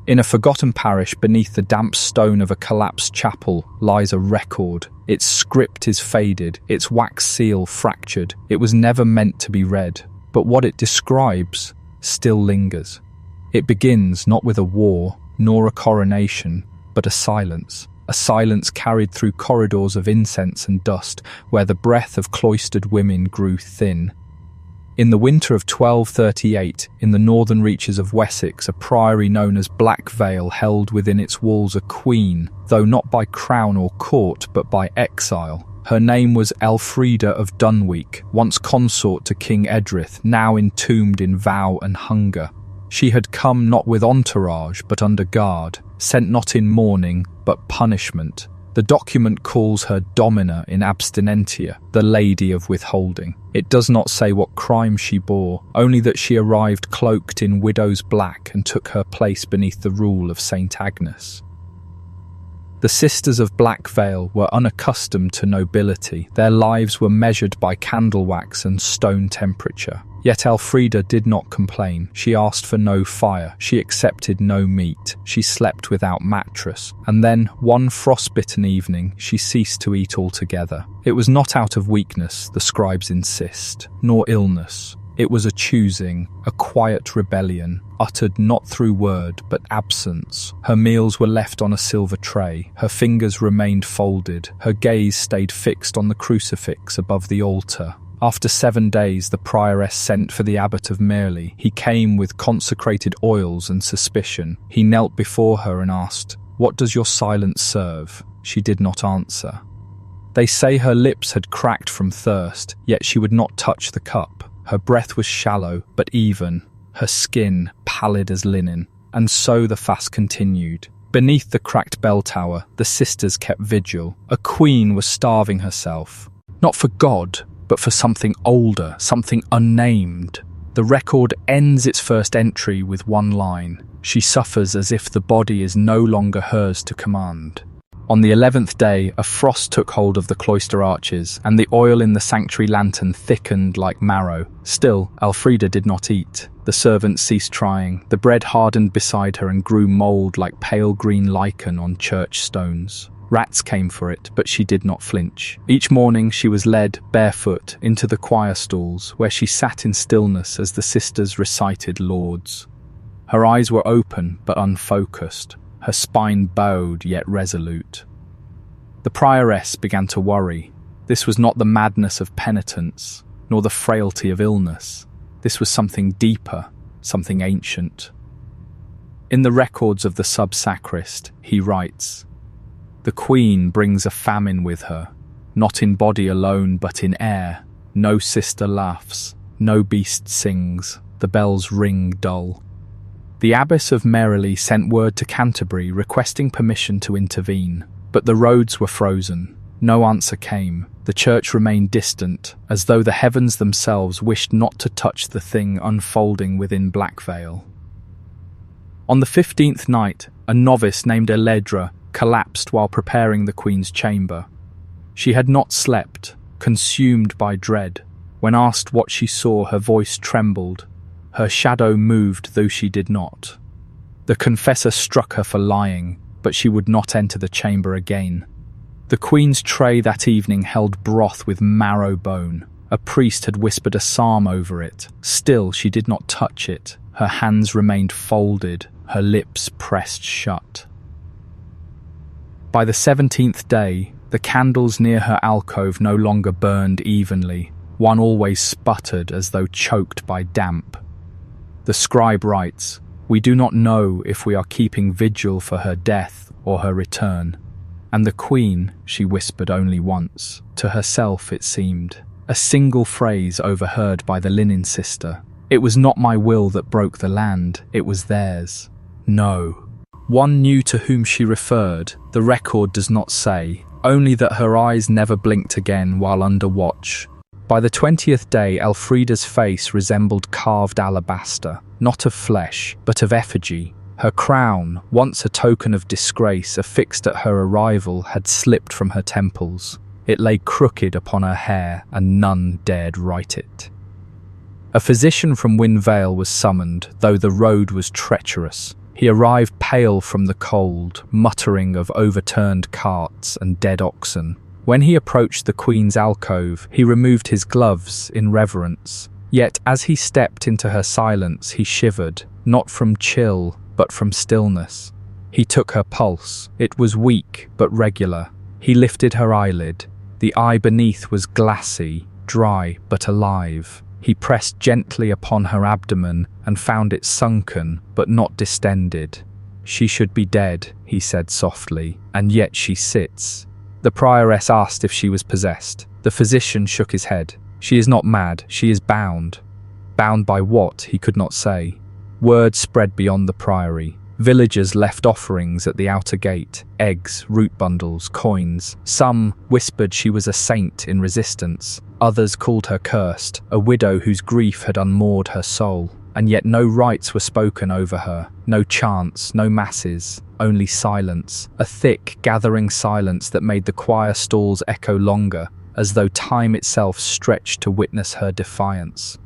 In a forgotten parish beneath the damp stone of a collapsed chapel lies a record. Its script is faded, its wax seal fractured. It was never meant to be read, but what it describes still lingers. It begins not with a war, nor a coronation, but a silence carried through corridors of incense and dust, where the breath of cloistered women grew thin. In the winter of 1238, in the northern reaches of Wessex, a priory known as Blackvale held within its walls a queen, though not by crown or court, but by exile. Her name was Elfrida of Dunweek, once consort to King Edrith, now entombed in vow and hunger. She had come not with entourage, but under guard, sent not in mourning, but punishment. The document calls her Domina in abstinentia, the Lady of Withholding. It does not say what crime she bore, only that she arrived cloaked in widow's black and took her place beneath the rule of Saint Agnes. The sisters of Blackvale were unaccustomed to nobility. Their lives were measured by candle wax and stone temperature. Yet Elfrida did not complain. She asked for no fire. She accepted no meat. She slept without mattress. And then, one frostbitten evening, she ceased to eat altogether. It was not out of weakness, the scribes insist, nor illness. It was a choosing, a quiet rebellion, uttered not through word, but absence. Her meals were left on a silver tray. Her fingers remained folded. Her gaze stayed fixed on the crucifix above the altar. After 7 days, the prioress sent for the abbot of Merely. He came with consecrated oils and suspicion. He knelt before her and asked, "What does your silence serve?" She did not answer. They say her lips had cracked from thirst, yet she would not touch the cup. Her breath was shallow, but even, her skin pallid as linen. And so the fast continued. Beneath the cracked bell tower, the sisters kept vigil. A queen was starving herself, not for God, but for something older, something unnamed. The record ends its first entry with one line. She suffers as if the body is no longer hers to command. On the 11th day, a frost took hold of the cloister arches, and the oil in the sanctuary lantern thickened like marrow. Still, Elfrida did not eat. The servants ceased trying. The bread hardened beside her and grew mould like pale green lichen on church stones. Rats came for it, but she did not flinch. Each morning she was led, barefoot, into the choir stalls, where she sat in stillness as the sisters recited lauds. Her eyes were open, but unfocused. Her spine bowed, yet resolute. The prioress began to worry. This was not the madness of penitence, nor the frailty of illness. This was something deeper, something ancient. In the records of the sub-sacrist, he writes, "The queen brings a famine with her, not in body alone but in air. No sister laughs, no beast sings, the bells ring dull." The abbess of Merely sent word to Canterbury requesting permission to intervene, but the roads were frozen. No answer came. The church remained distant, as though the heavens themselves wished not to touch the thing unfolding within Blackvale. On the 15th night, a novice named Eledra collapsed while preparing the Queen's chamber. She had not slept, consumed by dread. When asked what she saw, her voice trembled. Her shadow moved, though she did not. The confessor struck her for lying, but she would not enter the chamber again. The Queen's tray that evening held broth with marrow bone. A priest had whispered a psalm over it. Still, she did not touch it. Her hands remained folded, her lips pressed shut. By the 17th day, the candles near her alcove no longer burned evenly. One always sputtered as though choked by damp. The scribe writes, "We do not know if we are keeping vigil for her death or her return." And the Queen, she whispered only once. To herself, it seemed. A single phrase overheard by the linen sister. "It was not my will that broke the land, it was theirs." No. One knew to whom she referred. The record does not say, only that her eyes never blinked again while under watch. By the 20th day, Elfrida's face resembled carved alabaster, not of flesh, but of effigy. Her crown, once a token of disgrace affixed at her arrival, had slipped from her temples. It lay crooked upon her hair, and none dared right it. A physician from Wynn Vale was summoned, though the road was treacherous. He arrived pale from the cold, muttering of overturned carts and dead oxen. When he approached the Queen's alcove, he removed his gloves in reverence. Yet as he stepped into her silence, he shivered, not from chill, but from stillness. He took her pulse. It was weak, but regular. He lifted her eyelid. The eye beneath was glassy, dry, but alive. He pressed gently upon her abdomen and found it sunken, but not distended. "She should be dead," he said softly, "and yet she sits." The prioress asked if she was possessed. The physician shook his head. "She is not mad, she is bound." Bound by what, he could not say. Word spread beyond the priory. Villagers left offerings at the outer gate, eggs, root bundles, coins. Some whispered she was a saint in resistance. Others called her cursed, a widow whose grief had unmoored her soul. And yet no rites were spoken over her, no chants, no masses, only silence, a thick, gathering silence that made the choir stalls echo longer, as though time itself stretched to witness her defiance.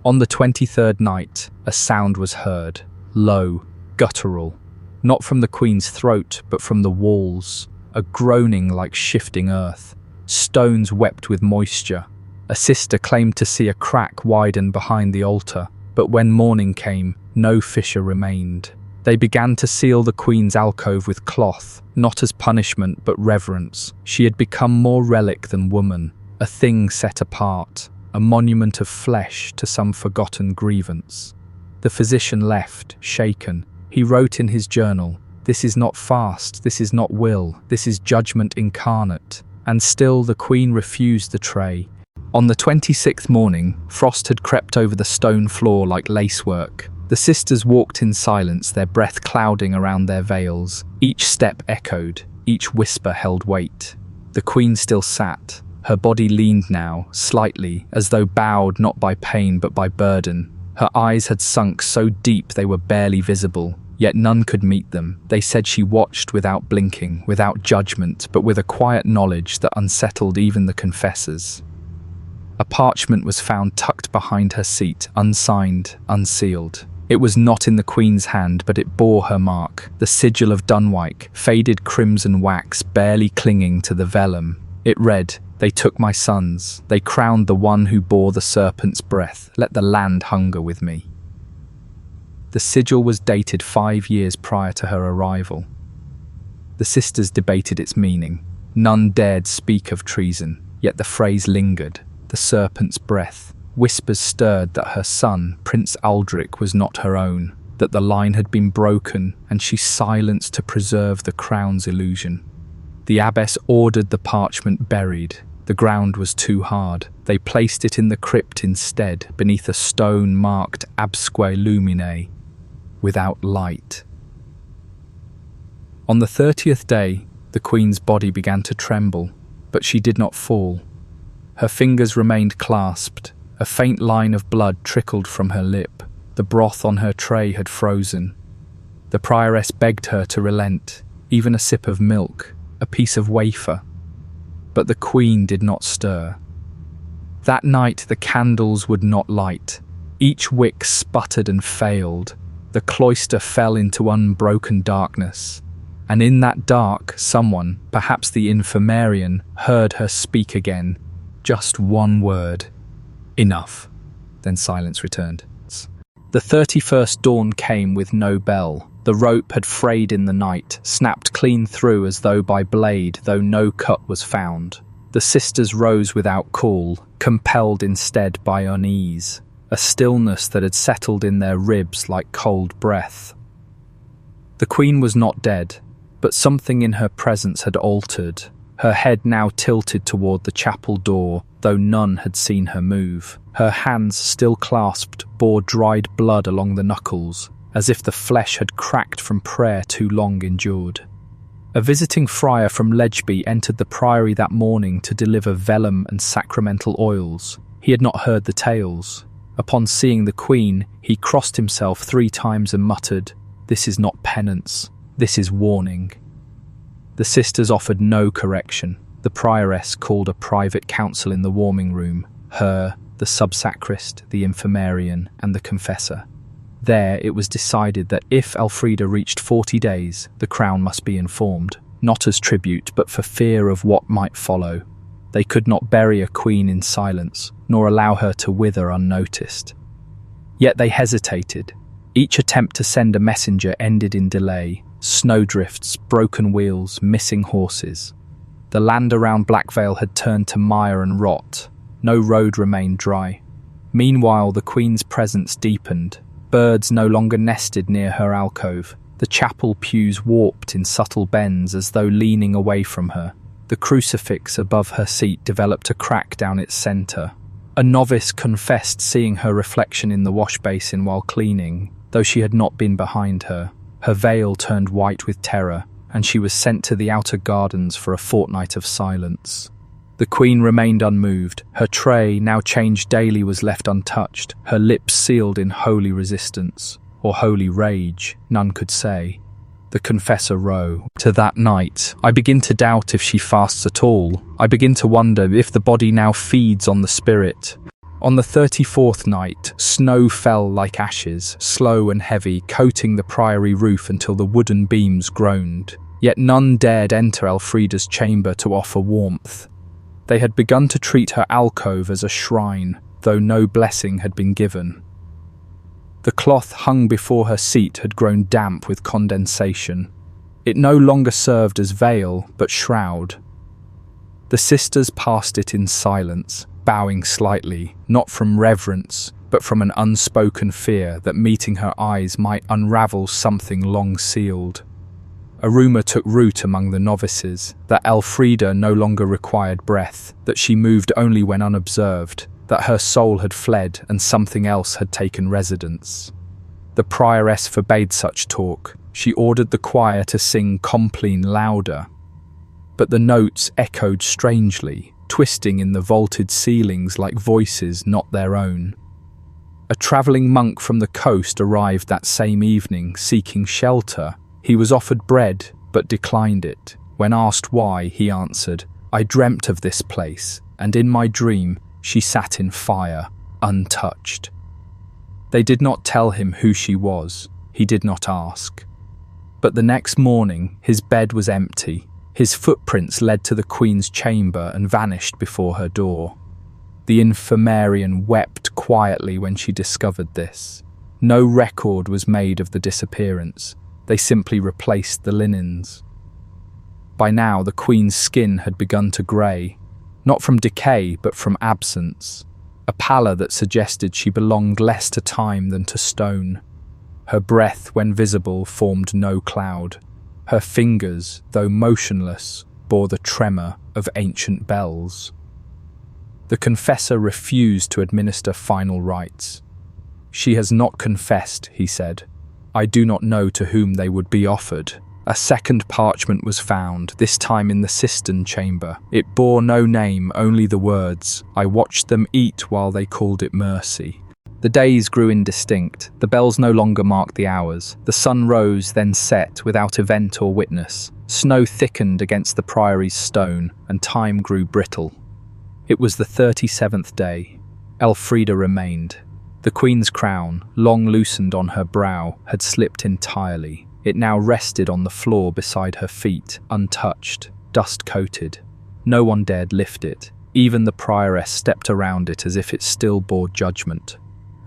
On the 23rd night, a sound was heard, low, guttural, not from the Queen's throat, but from the walls, a groaning like shifting earth. Stones wept with moisture. A sister claimed to see a crack widen behind the altar, but when morning came, no fissure remained. They began to seal the Queen's alcove with cloth, not as punishment but reverence. She had become more relic than woman, a thing set apart, a monument of flesh to some forgotten grievance. The physician left, shaken. He wrote in his journal, "This is not fast, this is not will, this is judgment incarnate." And still the Queen refused the tray. On the 26th morning, frost had crept over the stone floor like lacework. The sisters walked in silence, their breath clouding around their veils. Each step echoed, each whisper held weight. The Queen still sat. Her body leaned now, slightly, as though bowed not by pain but by burden. Her eyes had sunk so deep they were barely visible, yet none could meet them. They said she watched without blinking, without judgment, but with a quiet knowledge that unsettled even the confessors. A parchment was found tucked behind her seat, unsigned, unsealed. It was not in the Queen's hand, but it bore her mark, the sigil of Dunwyke, faded crimson wax barely clinging to the vellum. It read, "They took my sons, they crowned the one who bore the serpent's breath. Let the land hunger with me." The sigil was dated 5 years prior to her arrival. The sisters debated its meaning. None dared speak of treason, yet the phrase lingered. The serpent's breath. Whispers stirred that her son, Prince Aldric, was not her own, that the line had been broken, and she silenced to preserve the crown's illusion. The abbess ordered the parchment buried. The ground was too hard. They placed it in the crypt instead, beneath a stone marked absque lumine, without light. On the 30th day, the Queen's body began to tremble, but she did not fall. Her fingers remained clasped. A faint line of blood trickled from her lip. The broth on her tray had frozen. The prioress begged her to relent, even a sip of milk, a piece of wafer. But the Queen did not stir. That night the candles would not light. Each wick sputtered and failed. The cloister fell into unbroken darkness. And in that dark, someone, perhaps the infirmarian, heard her speak again. Just one word. "Enough." Then silence returned. The 31st dawn came with no bell. The rope had frayed in the night, snapped clean through as though by blade, though no cut was found. The sisters rose without call, compelled instead by unease, a stillness that had settled in their ribs like cold breath. The Queen was not dead, but something in her presence had altered. Her head now tilted toward the chapel door, though none had seen her move. Her hands, still clasped, bore dried blood along the knuckles, as if the flesh had cracked from prayer too long endured. A visiting friar from Ledgeby entered the priory that morning to deliver vellum and sacramental oils. He had not heard the tales. Upon seeing the Queen, he crossed himself 3 times and muttered, "This is not penance, this is warning." The sisters offered no correction. The prioress called a private council in the warming room. Her, the sub-sacrist, the infirmarian, and the confessor. There, it was decided that if Elfrida reached 40 days, the crown must be informed, not as tribute, but for fear of what might follow. They could not bury a queen in silence, nor allow her to wither unnoticed. Yet they hesitated. Each attempt to send a messenger ended in delay, snowdrifts, broken wheels, missing horses. The land around Blackvale had turned to mire and rot. No road remained dry. Meanwhile, the Queen's presence deepened. Birds no longer nested near her alcove. The chapel pews warped in subtle bends as though leaning away from her. The crucifix above her seat developed a crack down its centre. A novice confessed seeing her reflection in the wash basin while cleaning, though she had not been behind her. Her veil turned white with terror, and she was sent to the outer gardens for a fortnight of silence. The Queen remained unmoved. Her tray, now changed daily, was left untouched, her lips sealed in holy resistance, or holy rage, none could say. The confessor row. To that night, I begin to doubt if she fasts at all. I begin to wonder if the body now feeds on the spirit. On the 34th night, snow fell like ashes, slow and heavy, coating the priory roof until the wooden beams groaned. Yet none dared enter Elfrida's chamber to offer warmth. They had begun to treat her alcove as a shrine, though no blessing had been given. The cloth hung before her seat had grown damp with condensation. It no longer served as veil, but shroud. The sisters passed it in silence, bowing slightly, not from reverence, but from an unspoken fear that meeting her eyes might unravel something long sealed. A rumour took root among the novices that Elfrida no longer required breath, that she moved only when unobserved, that her soul had fled and something else had taken residence. The prioress forbade such talk. She ordered the choir to sing Compline louder. But the notes echoed strangely, twisting in the vaulted ceilings like voices not their own. A travelling monk from the coast arrived that same evening, seeking shelter. He was offered bread, but declined it. When asked why, he answered, "I dreamt of this place, and in my dream, she sat in fire, untouched." They did not tell him who she was. He did not ask. But the next morning, his bed was empty. His footprints led to the Queen's chamber and vanished before her door. The infirmarian wept quietly when she discovered this. No record was made of the disappearance. They simply replaced the linens. By now, the Queen's skin had begun to grey, not from decay, but from absence, a pallor that suggested she belonged less to time than to stone. Her breath, when visible, formed no cloud. Her fingers, though motionless, bore the tremor of ancient bells. The confessor refused to administer final rites. "She has not confessed," he said. "I do not know to whom they would be offered." A second parchment was found, this time in the cistern chamber. It bore no name, only the words, "I watched them eat while they called it mercy." The days grew indistinct. The bells no longer marked the hours. The sun rose, then set, without event or witness. Snow thickened against the priory's stone, and time grew brittle. It was the 37th day. Elfrida remained. The Queen's crown, long loosened on her brow, had slipped entirely. It now rested on the floor beside her feet, untouched, dust-coated. No one dared lift it. Even the prioress stepped around it as if it still bore judgment.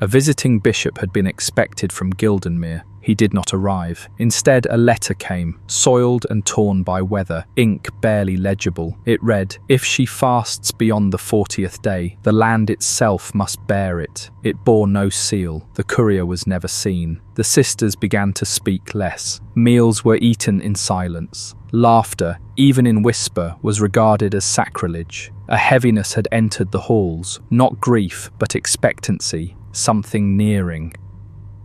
A visiting bishop had been expected from Gildenmere. He did not arrive. Instead, a letter came, soiled and torn by weather, ink barely legible. It read, "If she fasts beyond the 40th day, the land itself must bear it." It bore no seal. The courier was never seen. The sisters began to speak less. Meals were eaten in silence. Laughter, even in whisper, was regarded as sacrilege. A heaviness had entered the halls, not grief, but expectancy, something nearing.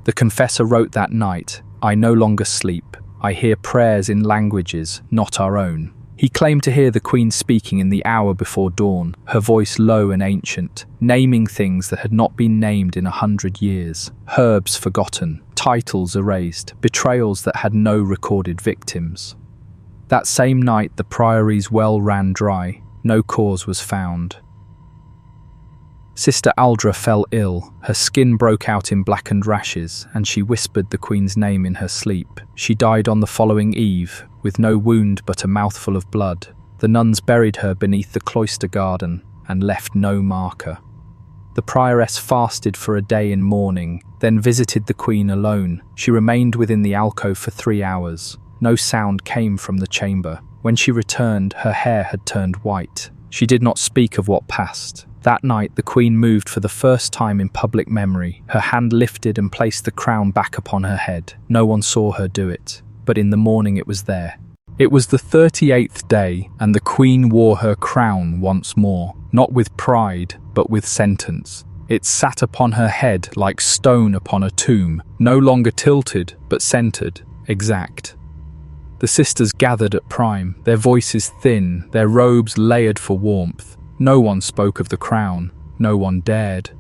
The confessor wrote that night, "I no longer sleep. I hear prayers in languages, not our own." He claimed to hear the Queen speaking in the hour before dawn, her voice low and ancient, naming things that had not been named in 100 years, herbs forgotten, titles erased, betrayals that had no recorded victims. That same night, the priory's well ran dry. No cause was found. Sister Aldra fell ill. Her skin broke out in blackened rashes, and she whispered the Queen's name in her sleep. She died on the following eve, with no wound but a mouthful of blood. The nuns buried her beneath the cloister garden and left no marker. The prioress fasted for a day in mourning, then visited the Queen alone. She remained within the alcove for 3 hours. No sound came from the chamber. When she returned, her hair had turned white. She did not speak of what passed. That night, the Queen moved for the first time in public memory. Her hand lifted and placed the crown back upon her head. No one saw her do it, but in the morning it was there. It was the 38th day, and the Queen wore her crown once more, not with pride, but with sentence. It sat upon her head like stone upon a tomb, no longer tilted, but centered, exact. The sisters gathered at prime, their voices thin, their robes layered for warmth. No one spoke of the crown, no one dared.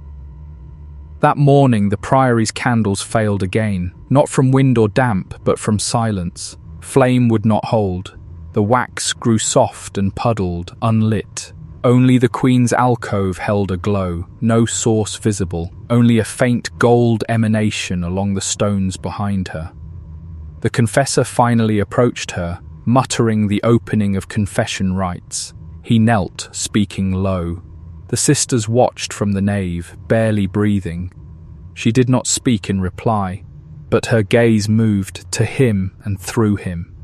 That morning the priory's candles failed again, not from wind or damp, but from silence. Flame would not hold. The wax grew soft and puddled, unlit. Only the Queen's alcove held a glow, no source visible, only a faint gold emanation along the stones behind her. The confessor finally approached her, muttering the opening of confession rites. He knelt, speaking low. The sisters watched from the nave, barely breathing. She did not speak in reply, but her gaze moved to him and through him.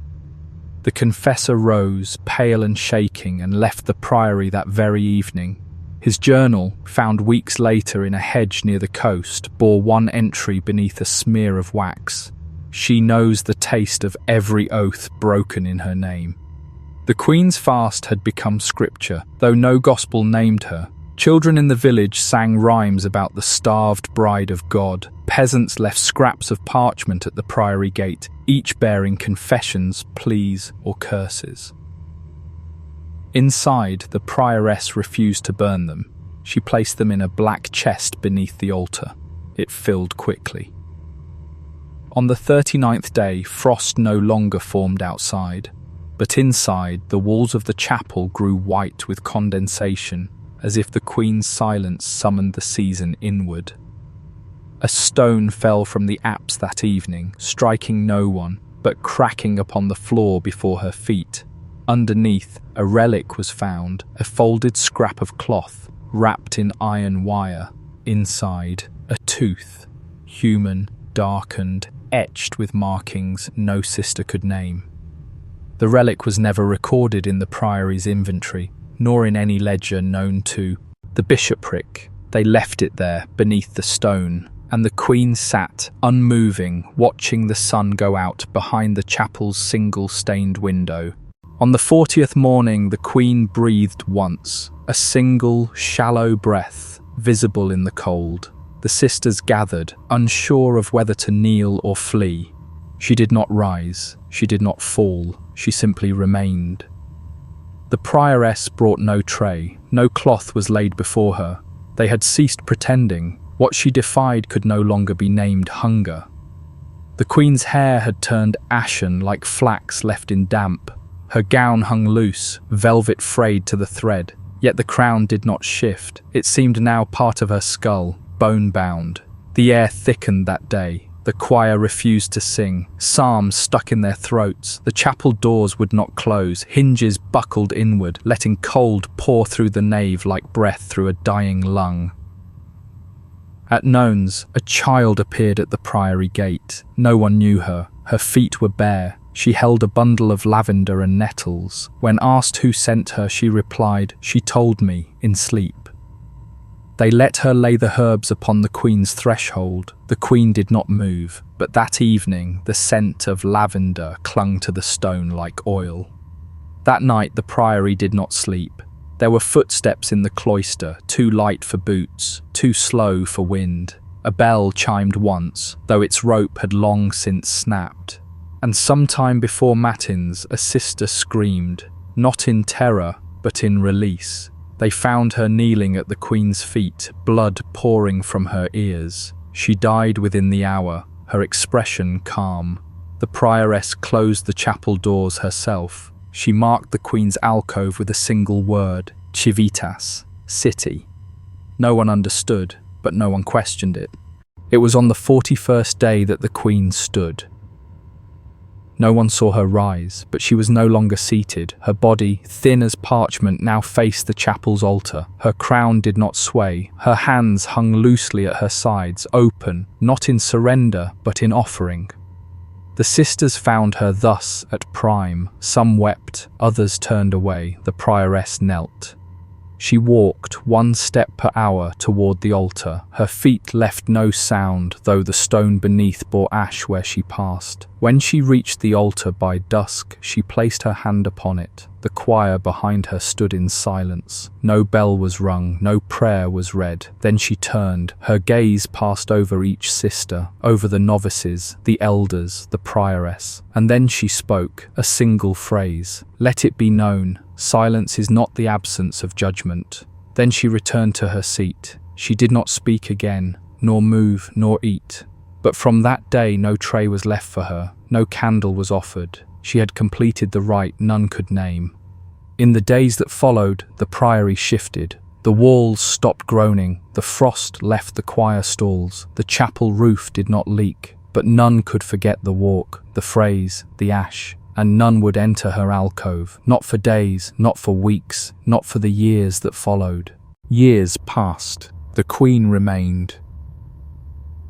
The confessor rose, pale and shaking, and left the priory that very evening. His journal, found weeks later in a hedge near the coast, bore one entry beneath a smear of wax. She knows the taste of every oath broken in her name. The Queen's fast had become scripture, though no gospel named her. Children in the village sang rhymes about the starved bride of God. Peasants left scraps of parchment at the priory gate, each bearing confessions, pleas, or curses. Inside, the prioress refused to burn them. She placed them in a black chest beneath the altar. It filled quickly. On the 39th day, frost no longer formed outside. But inside, the walls of the chapel grew white with condensation, as if the Queen's silence summoned the season inward. A stone fell from the apse that evening, striking no one, but cracking upon the floor before her feet. Underneath, a relic was found, a folded scrap of cloth, wrapped in iron wire. Inside, a tooth, human, darkened, etched with markings no sister could name. The relic was never recorded in the priory's inventory, nor in any ledger known to the bishopric. They left it there, beneath the stone, and the Queen sat, unmoving, watching the sun go out behind the chapel's single-stained window. On the 40th morning, the Queen breathed once, a single, shallow breath, visible in the cold. The sisters gathered, unsure of whether to kneel or flee. She did not rise, she did not fall, she simply remained. The prioress brought no tray, no cloth was laid before her. They had ceased pretending. What she defied could no longer be named hunger. The Queen's hair had turned ashen like flax left in damp. Her gown hung loose, velvet frayed to the thread. Yet the crown did not shift. It seemed now part of her skull, bone-bound. The air thickened that day. The choir refused to sing. Psalms stuck in their throats. The chapel doors would not close. Hinges buckled inward, letting cold pour through the nave like breath through a dying lung. At nones, a child appeared at the priory gate. No one knew her. Her feet were bare. She held a bundle of lavender and nettles. When asked who sent her, she replied, "She told me, in sleep." They let her lay the herbs upon the Queen's threshold. The Queen did not move, but that evening the scent of lavender clung to the stone like oil. That night the priory did not sleep. There were footsteps in the cloister, too light for boots, too slow for wind. A bell chimed once, though its rope had long since snapped. And sometime before matins, a sister screamed, not in terror, but in release. They found her kneeling at the Queen's feet, blood pouring from her ears. She died within the hour, her expression calm. The prioress closed the chapel doors herself. She marked the Queen's alcove with a single word, Civitas, city. No one understood, but no one questioned it. It was on the 41st day that the Queen stood. No one saw her rise, but she was no longer seated. Her body, thin as parchment, now faced the chapel's altar. Her crown did not sway. Her hands hung loosely at her sides, open, not in surrender, but in offering. The sisters found her thus at prime. Some wept, others turned away. The prioress knelt. She walked 1 step per hour toward the altar. Her feet left no sound, though the stone beneath bore ash where she passed. When she reached the altar by dusk, she placed her hand upon it. The choir behind her stood in silence. No bell was rung, no prayer was read. Then she turned. Her gaze passed over each sister, over the novices, the elders, the prioress. And then she spoke, a single phrase. "Let it be known, silence is not the absence of judgment." Then she returned to her seat. She did not speak again, nor move, nor eat. But from that day no tray was left for her, no candle was offered. She had completed the rite none could name. In the days that followed, the priory shifted. The walls stopped groaning, the frost left the choir stalls, the chapel roof did not leak, but none could forget the walk, the phrase, the ash, and none would enter her alcove, not for days, not for weeks, not for the years that followed. Years passed. The Queen remained.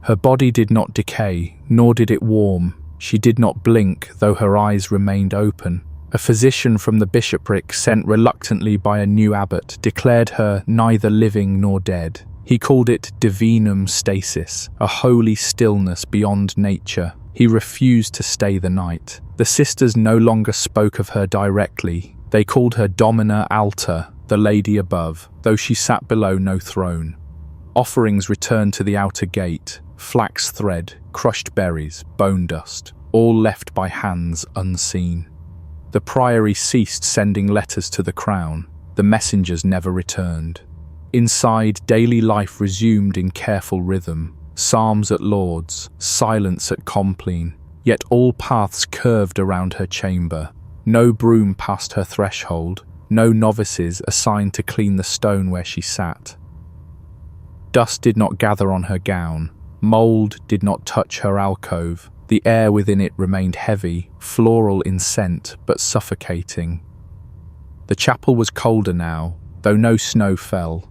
Her body did not decay, nor did it warm. She did not blink, though her eyes remained open. A physician from the bishopric, sent reluctantly by a new abbot, declared her neither living nor dead. He called it divinum stasis, a holy stillness beyond nature. He refused to stay the night. The sisters no longer spoke of her directly. They called her Domina Alta, the lady above, though she sat below no throne. Offerings returned to the outer gate, flax thread, crushed berries, bone dust, all left by hands unseen. The priory ceased sending letters to the crown. The messengers never returned. Inside, daily life resumed in careful rhythm. Psalms at Lauds, silence at Compline. Yet all paths curved around her chamber. No broom passed her threshold, no novices assigned to clean the stone where she sat. Dust did not gather on her gown. Mould did not touch her alcove. The air within it remained heavy, floral in scent, but suffocating. The chapel was colder now, though no snow fell.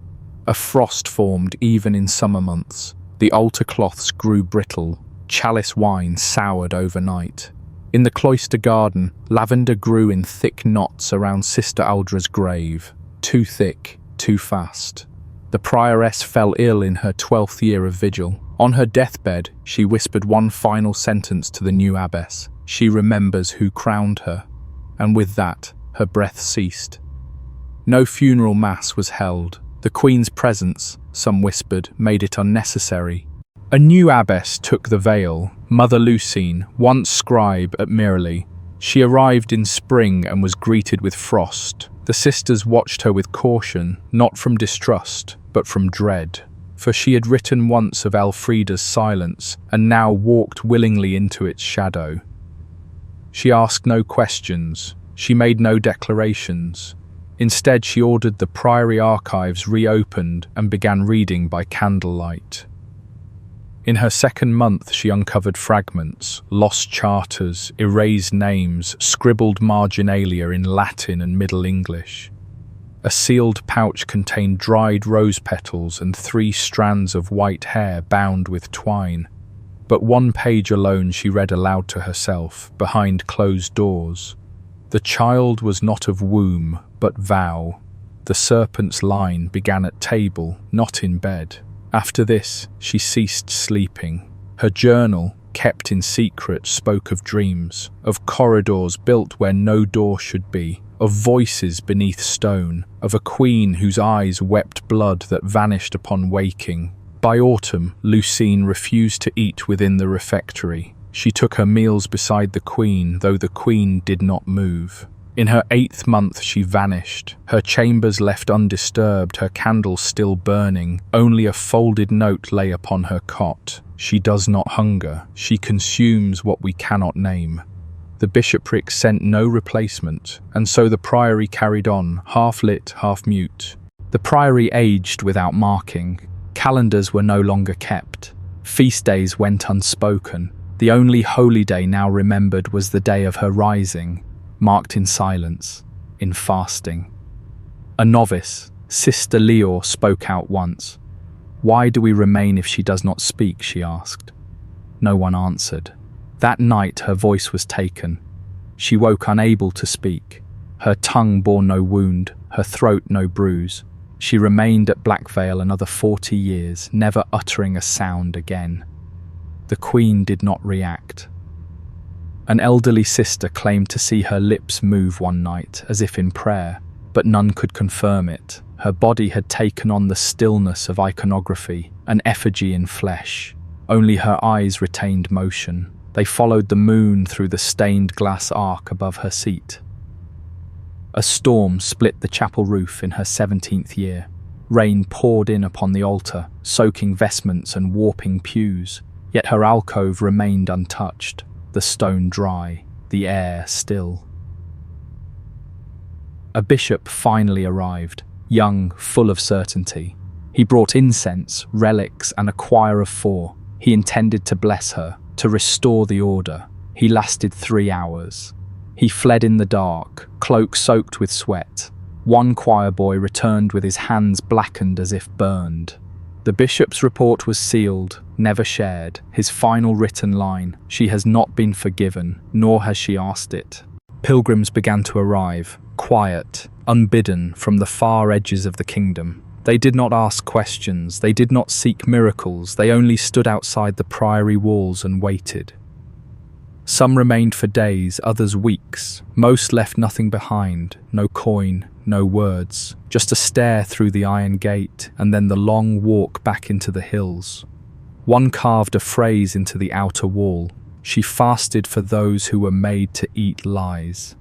A frost formed even in summer months. The altar cloths grew brittle. Chalice wine soured overnight. In the cloister garden, lavender grew in thick knots around Sister Aldra's grave. Too thick, too fast. The prioress fell ill in her 12th year of vigil. On her deathbed, she whispered one final sentence to the new abbess. She remembers who crowned her. And with that, her breath ceased. No funeral mass was held. The Queen's presence, some whispered, made it unnecessary. A new abbess took the veil, Mother Lucine, once scribe at Mirley. She arrived in spring and was greeted with frost. The sisters watched her with caution, not from distrust, but from dread. For she had written once of Elfrida's silence, and now walked willingly into its shadow. She asked no questions. She made no declarations. Instead, she ordered the priory archives reopened and began reading by candlelight. In her second month, she uncovered fragments, lost charters, erased names, scribbled marginalia in Latin and Middle English. A sealed pouch contained dried rose petals and 3 strands of white hair bound with twine. But one page alone she read aloud to herself, behind closed doors. The child was not of womb, but vow. The serpent's line began at table, not in bed. After this, she ceased sleeping. Her journal, kept in secret, spoke of dreams, of corridors built where no door should be, of voices beneath stone, of a queen whose eyes wept blood that vanished upon waking. By autumn, Lucine refused to eat within the refectory. She took her meals beside the Queen, though the Queen did not move. In her 8th month she vanished, her chambers left undisturbed, her candles still burning. Only a folded note lay upon her cot. She does not hunger, she consumes what we cannot name. The bishopric sent no replacement, and so the priory carried on, half lit, half mute. The priory aged without marking. Calendars were no longer kept. Feast days went unspoken. The only holy day now remembered was the day of her rising, marked in silence, in fasting. A novice, Sister Leor, spoke out once. "Why do we remain if she does not speak?" she asked. No one answered. That night her voice was taken. She woke unable to speak. Her tongue bore no wound, her throat no bruise. She remained at Blackvale another 40 years, never uttering a sound again. The Queen did not react. An elderly sister claimed to see her lips move one night, as if in prayer, but none could confirm it. Her body had taken on the stillness of iconography, an effigy in flesh. Only her eyes retained motion. They followed the moon through the stained glass arc above her seat. A storm split the chapel roof in her 17th year. Rain poured in upon the altar, soaking vestments and warping pews. Yet her alcove remained untouched, the stone dry, the air still. A bishop finally arrived, young, full of certainty. He brought incense, relics, and a choir of 4. He intended to bless her, to restore the order. He lasted 3 hours. He fled in the dark, cloak soaked with sweat. One choir boy returned with his hands blackened as if burned. The bishop's report was sealed, never shared. His final written line, "She has not been forgiven, nor has she asked it." Pilgrims began to arrive, quiet, unbidden, from the far edges of the kingdom. They did not ask questions, they did not seek miracles, they only stood outside the priory walls and waited. Some remained for days, others weeks. Most left nothing behind, no coin, no words, just a stare through the iron gate, and then the long walk back into the hills. One carved a phrase into the outer wall: "She fasted for those who were made to eat lies."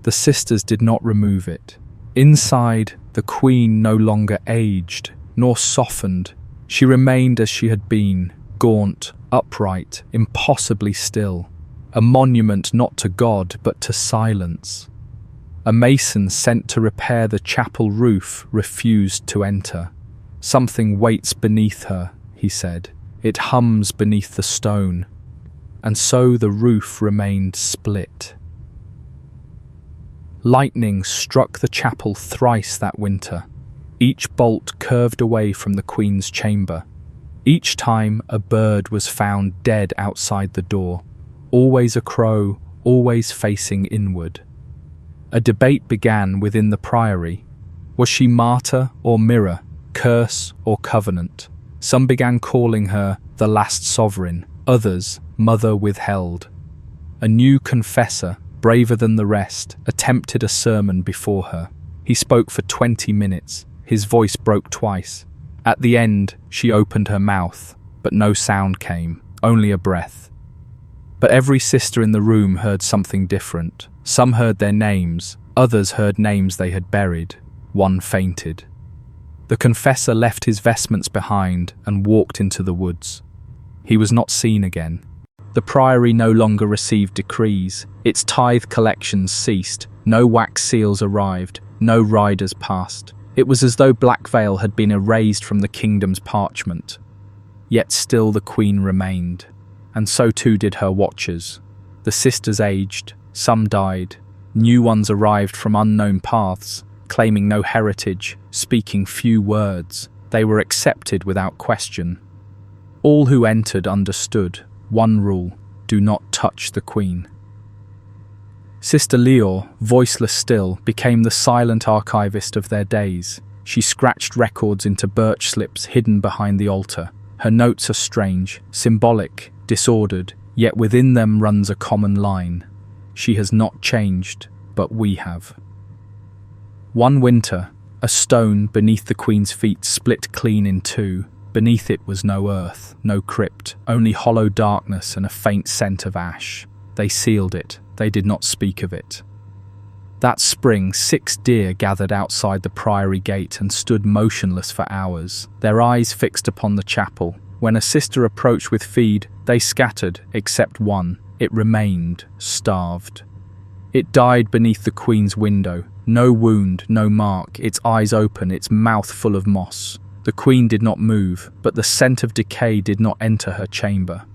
The sisters did not remove it. Inside, the Queen no longer aged, nor softened. She remained as she had been, gaunt, upright, impossibly still. A monument not to God, but to silence. A mason sent to repair the chapel roof refused to enter. "Something waits beneath her," he said. "It hums beneath the stone." And so the roof remained split. Lightning struck the chapel thrice that winter. Each bolt curved away from the Queen's chamber. Each time a bird was found dead outside the door. Always a crow, always facing inward. A debate began within the priory. Was she martyr or mirror, curse or covenant? Some began calling her the last sovereign, others mother withheld. A new confessor, braver than the rest, attempted a sermon before her. He spoke for 20 minutes. His voice broke twice. At the end, she opened her mouth, but no sound came, only a breath. But every sister in the room heard something different. Some heard their names, others heard names they had buried. One fainted. The confessor left his vestments behind and walked into the woods. He was not seen again. The priory no longer received decrees. Its tithe collections ceased. No wax seals arrived. No riders passed. It was as though Blackvale had been erased from the kingdom's parchment. Yet still the Queen remained. And so too did her watchers. The sisters aged, some died. New ones arrived from unknown paths, claiming no heritage, speaking few words. They were accepted without question. All who entered understood. One rule: do not touch the Queen. Sister Leor, voiceless still, became the silent archivist of their days. She scratched records into birch slips hidden behind the altar. Her notes are strange, symbolic, disordered, yet within them runs a common line. She has not changed, but we have. One winter, a stone beneath the Queen's feet split clean in two. Beneath it was no earth, no crypt, only hollow darkness and a faint scent of ash. They sealed it. They did not speak of it. That spring, 6 deer gathered outside the priory gate and stood motionless for hours, their eyes fixed upon the chapel. When a sister approached with feed, they scattered, except one. It remained, starved. It died beneath the Queen's window, No wound, no mark, its eyes open, its mouth full of moss. The queen did not move, but the scent of decay did not enter her chamber.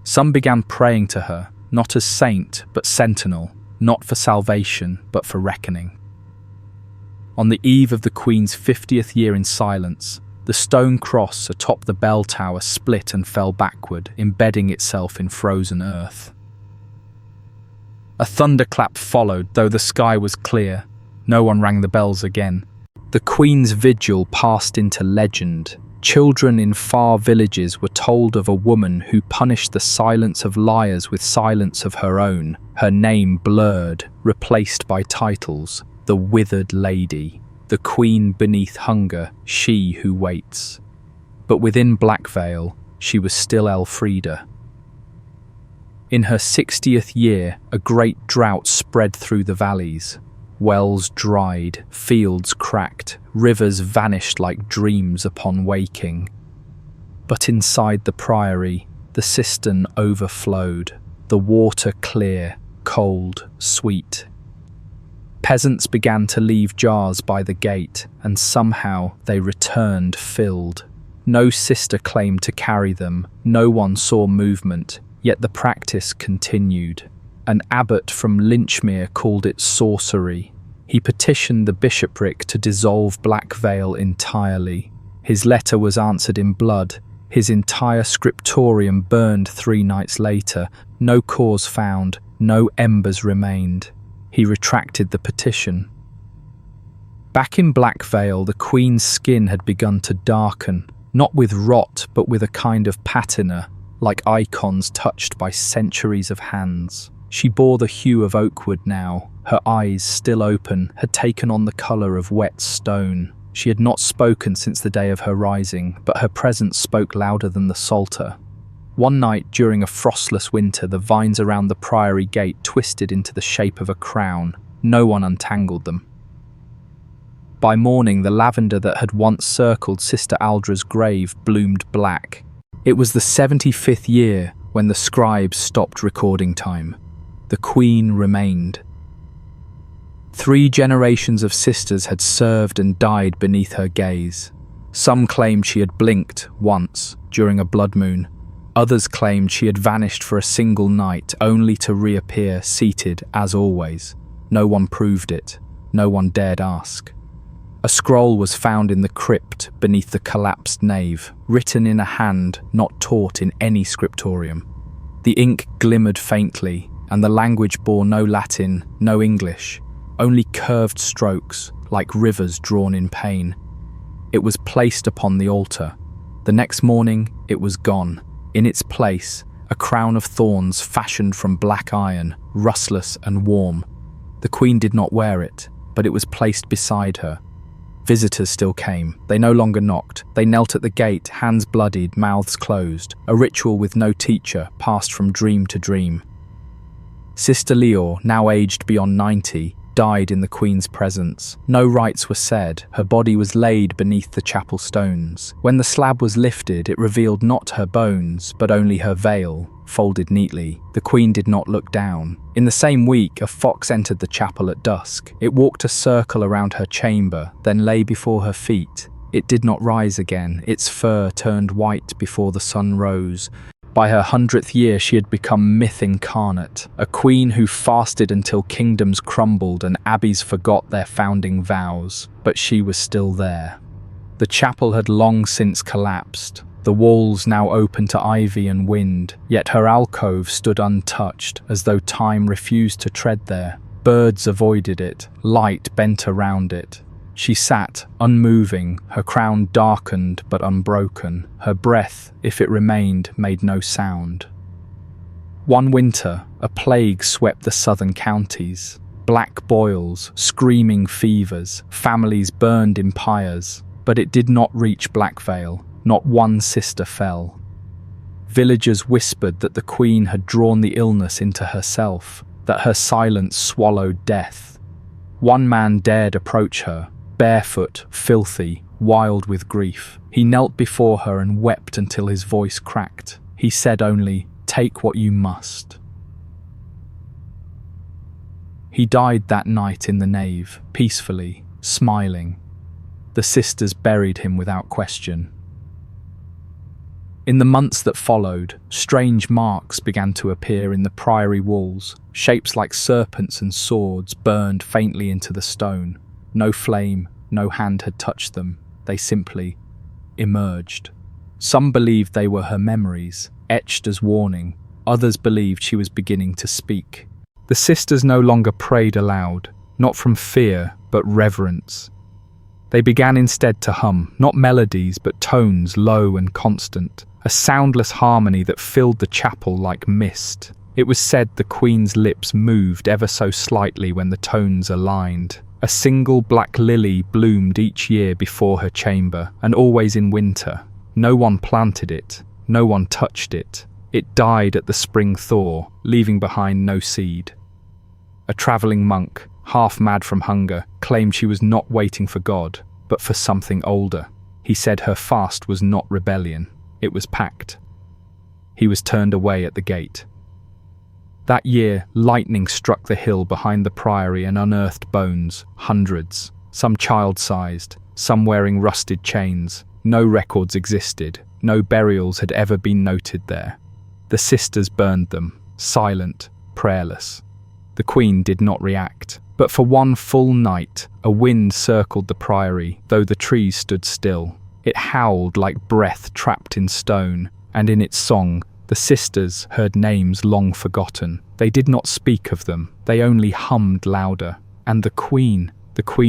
Some began praying to her, not as saint, but sentinel, not for salvation, but for reckoning. On the eve of the queen's 50th year in silence, the stone cross atop the bell tower split and fell backward, embedding itself in frozen earth. A thunderclap followed, though the sky was clear. No one rang the bells again. The queen's vigil passed into legend. Children in far villages were told of a woman who punished the silence of liars with silence of her own, her name blurred, replaced by titles: the withered lady, the queen beneath hunger, she who waits. But within Blackvale, she was still Elfrida. In her 60th year, a great drought spread through the valleys. Wells dried, fields cracked, rivers vanished like dreams upon waking. But inside the priory, the cistern overflowed, the water clear, cold, sweet. Peasants began to leave jars by the gate, and somehow they returned filled. No sister claimed to carry them, no one saw movement, yet the practice continued. An abbot from Lynchmere called it sorcery. He petitioned the bishopric to dissolve Blackvale entirely. His letter was answered in blood. His entire scriptorium burned 3 nights later. No cause found, no embers remained. He retracted the petition. Back in Blackvale, the queen's skin had begun to darken, not with rot, but with a kind of patina, like icons touched by centuries of hands. She bore the hue of oakwood now. Her eyes, still open, had taken on the colour of wet stone. She had not spoken since the day of her rising, but her presence spoke louder than the psalter. One night during a frostless winter, the vines around the priory gate twisted into the shape of a crown. No one untangled them. By morning, the lavender that had once circled Sister Aldra's grave bloomed black. It was the 75th year when the scribes stopped recording time. The queen remained. 3 generations of sisters had served and died beneath her gaze. Some claimed she had blinked once during a blood moon. Others claimed she had vanished for a single night, only to reappear seated as always. No one proved it. No one dared ask. A scroll was found in the crypt beneath the collapsed nave, written in a hand not taught in any scriptorium. The ink glimmered faintly, and the language bore no Latin, no English, only curved strokes, like rivers drawn in pain. It was placed upon the altar. The next morning, it was gone. In its place, a crown of thorns fashioned from black iron, rustless and warm. The queen did not wear it, but it was placed beside her. Visitors still came. They no longer knocked. They knelt at the gate, hands bloodied, mouths closed. A ritual with no teacher passed from dream to dream. Sister Leor, now aged beyond 90, died in the queen's presence. No rites were said. Her body was laid beneath the chapel stones. When the slab was lifted, it revealed not her bones, but only her veil, folded neatly. The queen did not look down. In the same week, a fox entered the chapel at dusk. It walked a circle around her chamber, then lay before her feet. It did not rise again. Its fur turned white before the sun rose. By her 100th year, she had become myth incarnate, a queen who fasted until kingdoms crumbled and abbeys forgot their founding vows. But she was still there. The chapel had long since collapsed, the walls now open to ivy and wind, yet her alcove stood untouched, as though time refused to tread there. Birds avoided it, light bent around it. She sat, unmoving, her crown darkened but unbroken. Her breath, if it remained, made no sound. One winter, a plague swept the southern counties. Black boils, screaming fevers, families burned in pyres. But it did not reach Blackvale. Not one sister fell. Villagers whispered that the queen had drawn the illness into herself, that her silence swallowed death. One man dared approach her, barefoot, filthy, wild with grief. He knelt before her and wept until his voice cracked. He said only, "Take what you must." He died that night in the nave, peacefully, smiling. The sisters buried him without question. In the months that followed, strange marks began to appear in the priory walls. Shapes like serpents and swords burned faintly into the stone. No flame, no hand had touched them. They simply emerged. Some believed they were her memories, etched as warning. Others believed she was beginning to speak. The sisters no longer prayed aloud, not from fear, but reverence. They began instead to hum, not melodies, but tones low and constant, a soundless harmony that filled the chapel like mist. It was said the Queen's lips moved ever so slightly when the tones aligned. A single black lily bloomed each year before her chamber, and always in winter. No one planted it, no one touched it. It died at the spring thaw, leaving behind no seed. A travelling monk, half mad from hunger, claimed she was not waiting for God, but for something older. He said her fast was not rebellion, it was pact. He was turned away at the gate. That year, lightning struck the hill behind the priory and unearthed bones, hundreds, some child-sized, some wearing rusted chains. No records existed, no burials had ever been noted there. The sisters burned them, silent, prayerless. The Queen did not react, but for one full night, a wind circled the priory, though the trees stood still. It howled like breath trapped in stone, and in its song, the sisters heard names long forgotten. They did not speak of them, they only hummed louder. And the Queen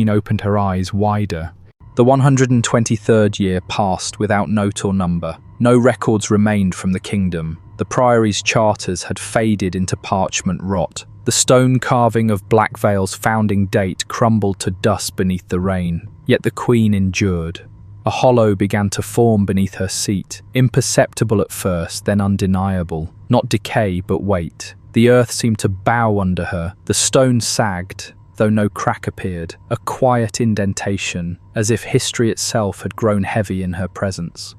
opened her eyes wider. The 123rd year passed without note or number. No records remained from the kingdom. The priory's charters had faded into parchment rot. The stone carving of Blackvale's founding date crumbled to dust beneath the rain. Yet the Queen endured. A hollow began to form beneath her seat, imperceptible at first, then undeniable. Not decay, but weight. The earth seemed to bow under her. The stone sagged, though no crack appeared, a quiet indentation, as if history itself had grown heavy in her presence.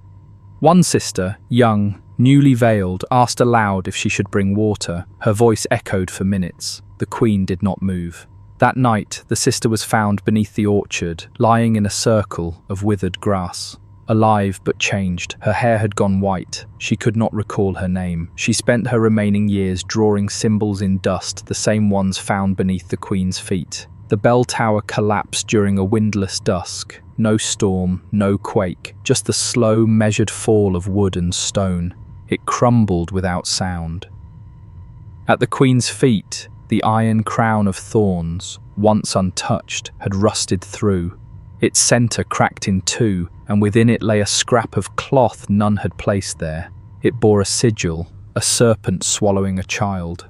One sister, young, newly veiled, asked aloud if she should bring water. Her voice echoed for minutes. The Queen did not move. That night, the sister was found beneath the orchard, lying in a circle of withered grass. Alive but changed, her hair had gone white. She could not recall her name. She spent her remaining years drawing symbols in dust, the same ones found beneath the Queen's feet. The bell tower collapsed during a windless dusk. No storm, no quake, just the slow, measured fall of wood and stone. It crumbled without sound. At the Queen's feet, the iron crown of thorns, once untouched, had rusted through. Its centre cracked in two, and within it lay a scrap of cloth none had placed there. It bore a sigil, a serpent swallowing a child.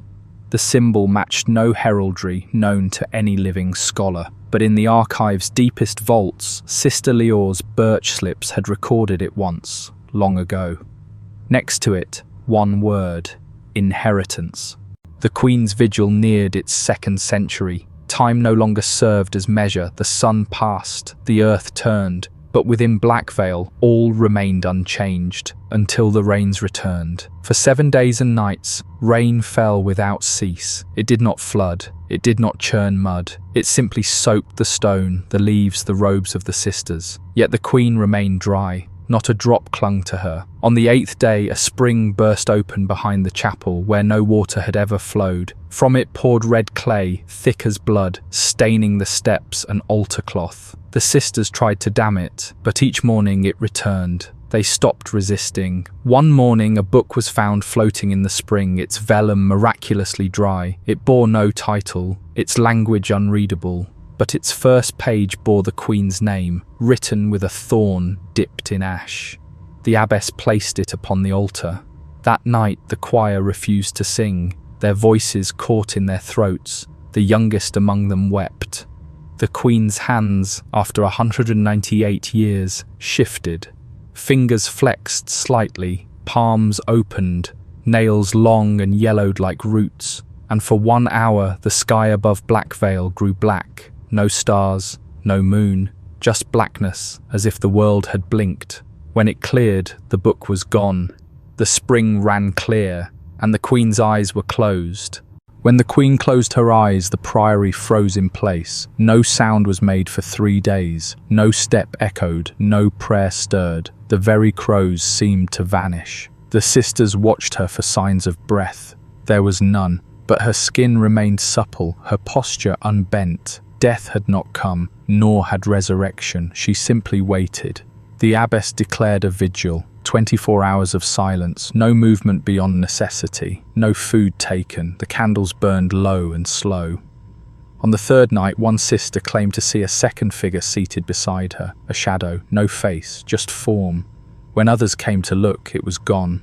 The symbol matched no heraldry known to any living scholar, but in the archive's deepest vaults, Sister Leor's birch slips had recorded it once, long ago. Next to it, one word: inheritance. The Queen's vigil neared its second century. Time no longer served as measure. The sun passed, the earth turned, but within Blackvale all remained unchanged until the rains returned. For 7 days and nights, rain fell without cease. It did not flood, it did not churn mud. It simply soaked the stone, the leaves, the robes of the sisters. Yet the Queen remained dry. Not a drop clung to her. On the 8th day, a spring burst open behind the chapel where no water had ever flowed. From it poured red clay, thick as blood, staining the steps and altar cloth. The sisters tried to dam it, but each morning it returned. They stopped resisting. One morning, a book was found floating in the spring, its vellum miraculously dry. It bore no title, its language unreadable. But its first page bore the Queen's name, written with a thorn dipped in ash. The abbess placed it upon the altar. That night the choir refused to sing, their voices caught in their throats. The youngest among them wept. The Queen's hands, after 198 years, shifted. Fingers flexed slightly, palms opened, nails long and yellowed like roots, and for 1 hour the sky above Blackvale grew black. No stars, no moon, just blackness, as if the world had blinked. When it cleared, the book was gone. The spring ran clear, and the Queen's eyes were closed. When the queen closed her eyes, the priory froze in place. No sound was made for 3 days. No step echoed, no prayer stirred. The very crows seemed to vanish. The sisters watched her for signs of breath. There was none, but her skin remained supple, her posture unbent. Death had not come, nor had resurrection. She simply waited. The abbess declared a vigil. 24 hours of silence, no movement beyond necessity, no food taken, the candles burned low and slow. On the third night, one sister claimed to see a second figure seated beside her, a shadow, no face, just form. When others came to look, it was gone.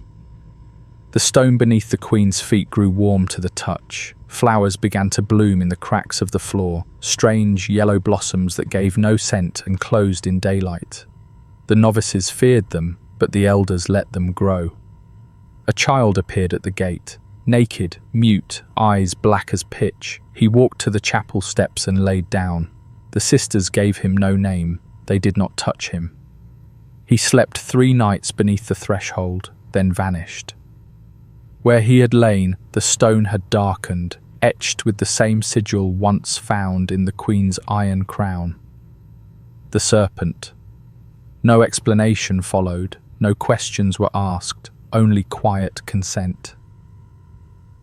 The stone beneath the queen's feet grew warm to the touch. Flowers began to bloom in the cracks of the floor, strange yellow blossoms that gave no scent and closed in daylight. The novices feared them, but the elders let them grow. A child appeared at the gate, naked, mute, eyes black as pitch. He walked to the chapel steps and laid down. The sisters gave him no name. They did not touch him. He slept 3 nights beneath the threshold, then vanished. Where he had lain, the stone had darkened, etched with the same sigil once found in the queen's iron crown. The serpent. No explanation followed. No questions were asked, only quiet consent.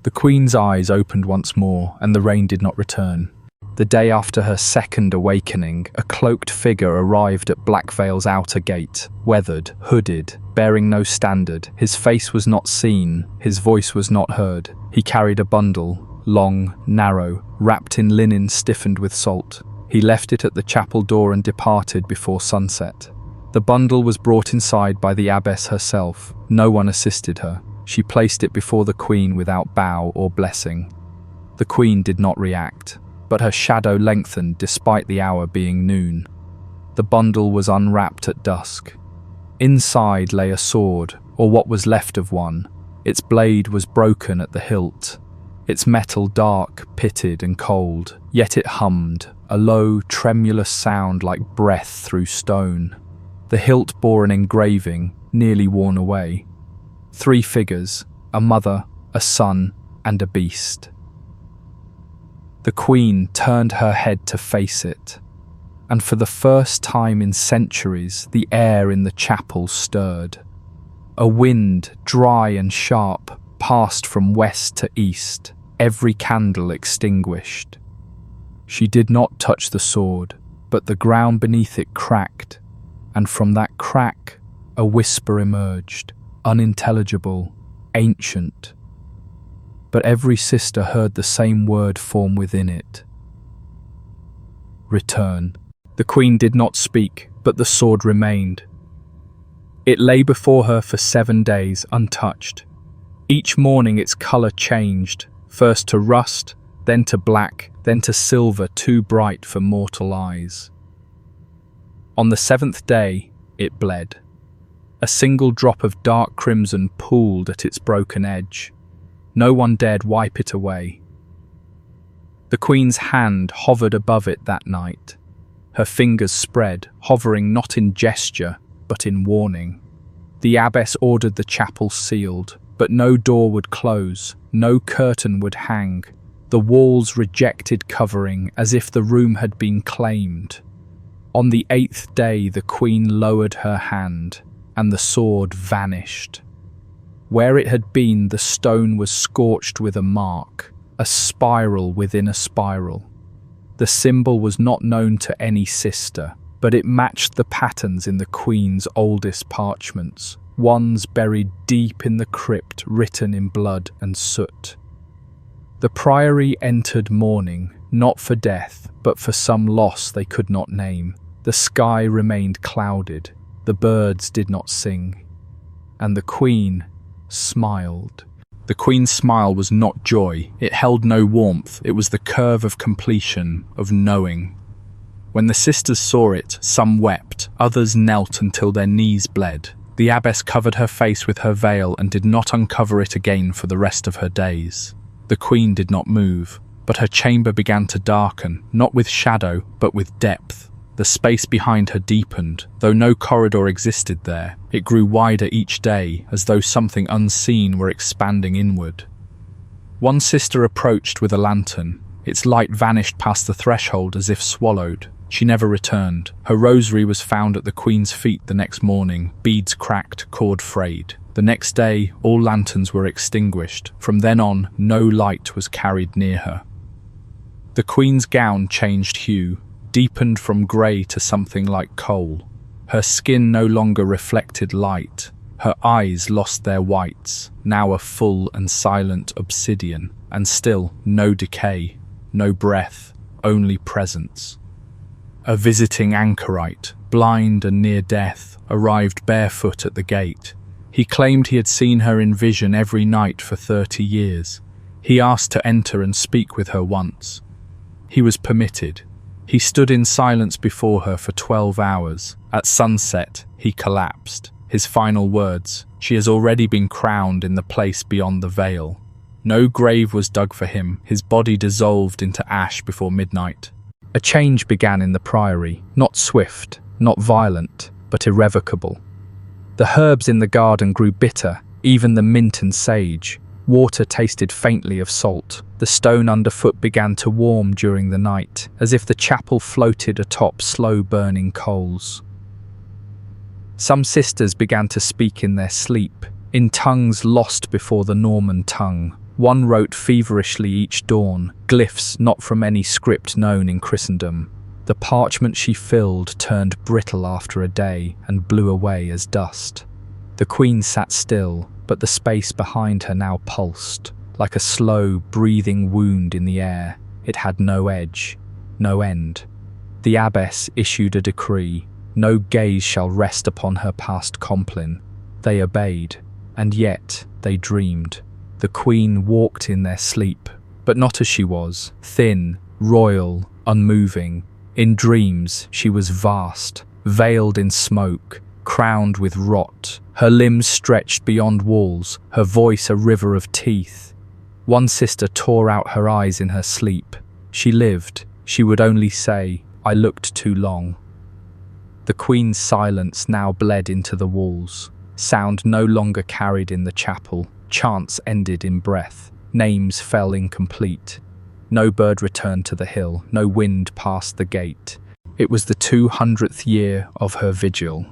The queen's eyes opened once more, and the rain did not return. The day after her second awakening, a cloaked figure arrived at Blackvale's outer gate, weathered, hooded, bearing no standard. His face was not seen, his voice was not heard. He carried a bundle, long, narrow, wrapped in linen stiffened with salt. He left it at the chapel door and departed before sunset. The bundle was brought inside by the abbess herself. No one assisted her. She placed it before the queen without bow or blessing. The queen did not react, but her shadow lengthened despite the hour being noon. The bundle was unwrapped at dusk. Inside lay a sword, or what was left of one. Its blade was broken at the hilt. Its metal dark, pitted and cold, yet it hummed, a low, tremulous sound like breath through stone. The hilt bore an engraving, nearly worn away. 3 figures, a mother, a son, and a beast. The queen turned her head to face it, and for the first time in centuries, the air in the chapel stirred. A wind, dry and sharp, passed from west to east, every candle extinguished. She did not touch the sword, but the ground beneath it cracked, and from that crack a whisper emerged, unintelligible, ancient. But every sister heard the same word form within it. Return. The queen did not speak, but the sword remained. It lay before her for 7 days, untouched. Each morning its colour changed, first to rust, then to black, then to silver too bright for mortal eyes. On the 7th day, it bled. A single drop of dark crimson pooled at its broken edge. No one dared wipe it away. The queen's hand hovered above it that night. Her fingers spread, hovering not in gesture, but in warning. The abbess ordered the chapel sealed, but no door would close, no curtain would hang. The walls rejected covering, as if the room had been claimed. On the 8th day, the queen lowered her hand, and the sword vanished. Where it had been, the stone was scorched with a mark, a spiral within a spiral. The symbol was not known to any sister, but it matched the patterns in the queen's oldest parchments, ones buried deep in the crypt, written in blood and soot. The priory entered mourning, not for death, but for some loss they could not name. The sky remained clouded, the birds did not sing, and the queen smiled. The queen's smile was not joy, it held no warmth, it was the curve of completion, of knowing. When the sisters saw it, some wept, others knelt until their knees bled. The abbess covered her face with her veil and did not uncover it again for the rest of her days. The queen did not move, but her chamber began to darken, not with shadow, but with depth. The space behind her deepened, though no corridor existed there. It grew wider each day, as though something unseen were expanding inward. One sister approached with a lantern. Its light vanished past the threshold as if swallowed. She never returned. Her rosary was found at the Queen's feet the next morning, beads cracked, cord frayed. The next day, all lanterns were extinguished. From then on, no light was carried near her. The Queen's gown changed hue, deepened from grey to something like coal. Her skin no longer reflected light. Her eyes lost their whites, now a full and silent obsidian, and still no decay, no breath, only presence. A visiting anchorite, blind and near death, arrived barefoot at the gate. He claimed he had seen her in vision every night for 30 years. He asked to enter and speak with her once. He was permitted. He stood in silence before her for 12 hours. At sunset, he collapsed. His final words, "She has already been crowned in the place beyond the veil." No grave was dug for him. His body dissolved into ash before midnight. A change began in the priory, not swift, not violent, but irrevocable. The herbs in the garden grew bitter, even the mint and sage. Water tasted faintly of salt. The stone underfoot began to warm during the night, as if the chapel floated atop slow-burning coals. Some sisters began to speak in their sleep, in tongues lost before the Norman tongue. One wrote feverishly each dawn, glyphs not from any script known in Christendom. The parchment she filled turned brittle after a day and blew away as dust. The Queen sat still, but the space behind her now pulsed, like a slow, breathing wound in the air. It had no edge, no end. The abbess issued a decree. No gaze shall rest upon her past complin. They obeyed, and yet they dreamed. The Queen walked in their sleep, but not as she was, thin, royal, unmoving. In dreams, she was vast, veiled in smoke, crowned with rot, her limbs stretched beyond walls, her voice a river of teeth. One sister tore out her eyes in her sleep. She lived. She would only say, "I looked too long." The Queen's silence now bled into the walls. Sound no longer carried in the chapel. Chants ended in breath. Names fell incomplete. No bird returned to the hill. No wind passed the gate. It was the 200th year of her vigil.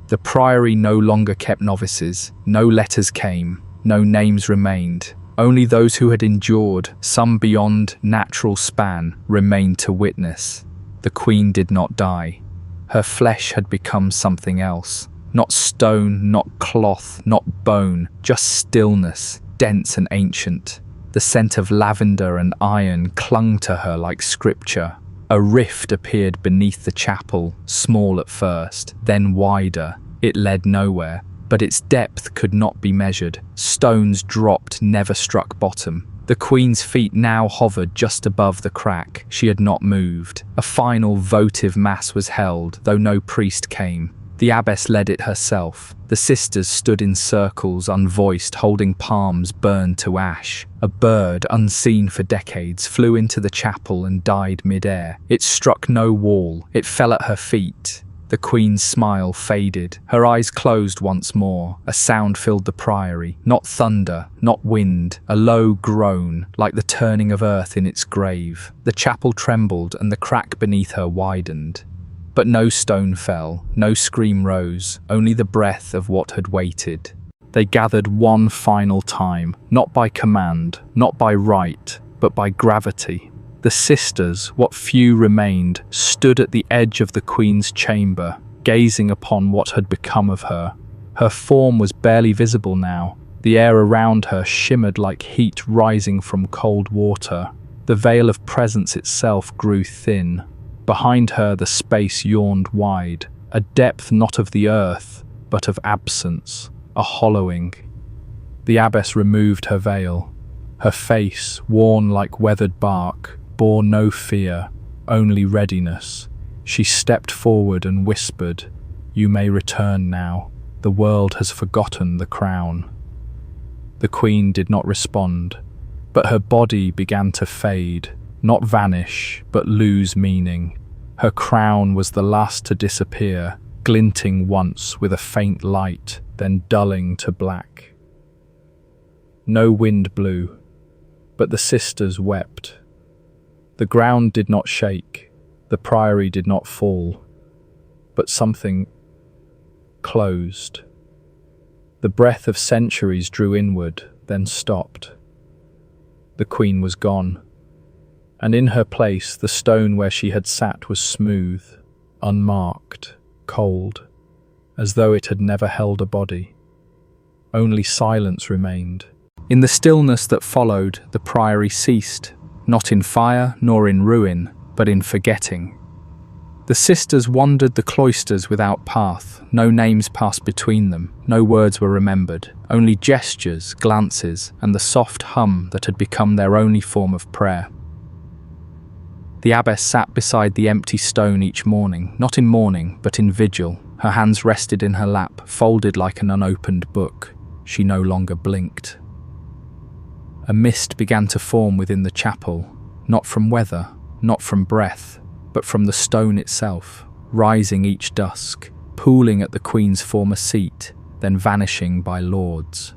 The priory no longer kept novices. No letters came. No names remained. Only those who had endured, some beyond natural span, remained to witness. The Queen did not die. Her flesh had become something else. Not stone, not cloth, not bone, just stillness, dense and ancient. The scent of lavender and iron clung to her like scripture. A rift appeared beneath the chapel, small at first, then wider. It led nowhere, but its depth could not be measured. Stones dropped, never struck bottom. The Queen's feet now hovered just above the crack. She had not moved. A final votive mass was held, though no priest came. The abbess led it herself. The sisters stood in circles, unvoiced, holding palms burned to ash. A bird, unseen for decades, flew into the chapel and died mid-air. It struck no wall. It fell at her feet. The Queen's smile faded. Her eyes closed once more. A sound filled the priory. Not thunder, not wind. A low groan, like the turning of earth in its grave. The chapel trembled and the crack beneath her widened. But no stone fell, no scream rose, only the breath of what had waited. They gathered one final time, not by command, not by right, but by gravity. The sisters, what few remained, stood at the edge of the Queen's chamber, gazing upon what had become of her. Her form was barely visible now. The air around her shimmered like heat rising from cold water. The veil of presence itself grew thin. Behind her the space yawned wide, a depth not of the earth, but of absence, a hollowing. The abbess removed her veil. Her face, worn like weathered bark, bore no fear, only readiness. She stepped forward and whispered, "You may return now. The world has forgotten the crown." The Queen did not respond, but her body began to fade, not vanish, but lose meaning. Her crown was the last to disappear, glinting once with a faint light, then dulling to black. No wind blew. But the sisters wept. The ground did not shake, the priory did not fall, but something closed. The breath of centuries drew inward, then stopped. The queen was gone, and in her place the stone where she had sat was smooth, unmarked, cold, as though it had never held a body. Only silence remained. In the stillness that followed, the priory ceased, not in fire nor in ruin, but in forgetting. The sisters wandered the cloisters without path, no names passed between them, no words were remembered, only gestures, glances, and the soft hum that had become their only form of prayer. The abbess sat beside the empty stone each morning, not in mourning, but in vigil. Her hands rested in her lap, folded like an unopened book. She no longer blinked. A mist began to form within the chapel, not from weather, not from breath, but from the stone itself, rising each dusk, pooling at the queen's former seat, then vanishing by lords.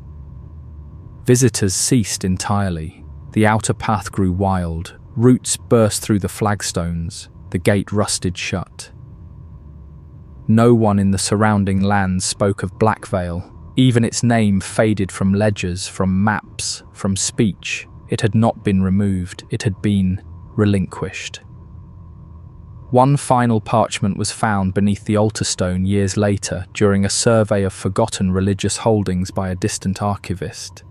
Visitors ceased entirely. The outer path grew wild. Roots burst through the flagstones. The gate rusted shut. No one in the surrounding lands spoke of Blackvale. Even its name faded from ledgers, from maps, from speech. It had not been removed. It had been relinquished. One final parchment was found beneath the altar stone years later during a survey of forgotten religious holdings by a distant archivist.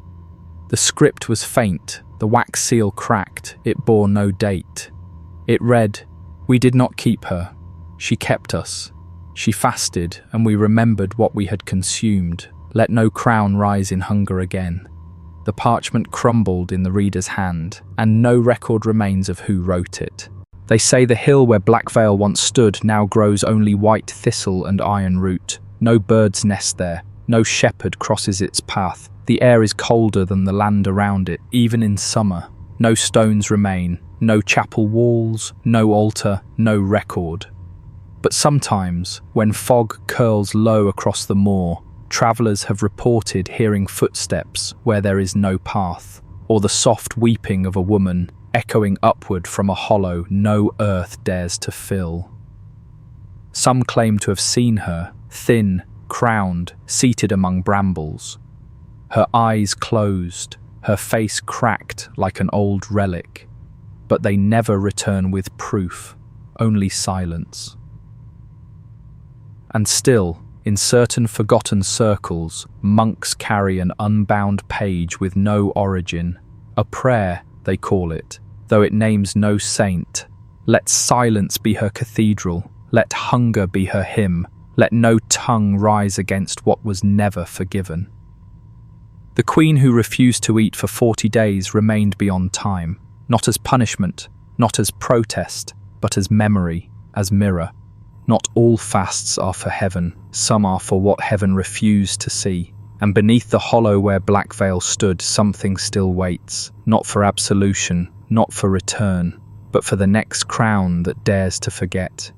The script was faint, the wax seal cracked, it bore no date. It read, "We did not keep her. She kept us. She fasted, and we remembered what we had consumed. Let no crown rise in hunger again." The parchment crumbled in the reader's hand, and no record remains of who wrote it. They say the hill where Blackvale once stood now grows only white thistle and iron root. No bird's nest there, no shepherd crosses its path. The air is colder than the land around it, even in summer. No stones remain, no chapel walls, no altar, no record. But sometimes, when fog curls low across the moor, travellers have reported hearing footsteps where there is no path, or the soft weeping of a woman echoing upward from a hollow no earth dares to fill. Some claim to have seen her, thin, crowned, seated among brambles. Her eyes closed, her face cracked like an old relic, but they never return with proof, only silence. And still, in certain forgotten circles, monks carry an unbound page with no origin, a prayer, they call it, though it names no saint. Let silence be her cathedral, let hunger be her hymn, let no tongue rise against what was never forgiven. The queen who refused to eat for 40 days remained beyond time, not as punishment, not as protest, but as memory, as mirror. Not all fasts are for heaven, some are for what heaven refused to see. And beneath the hollow where Blackvale stood, something still waits, not for absolution, not for return, but for the next crown that dares to forget.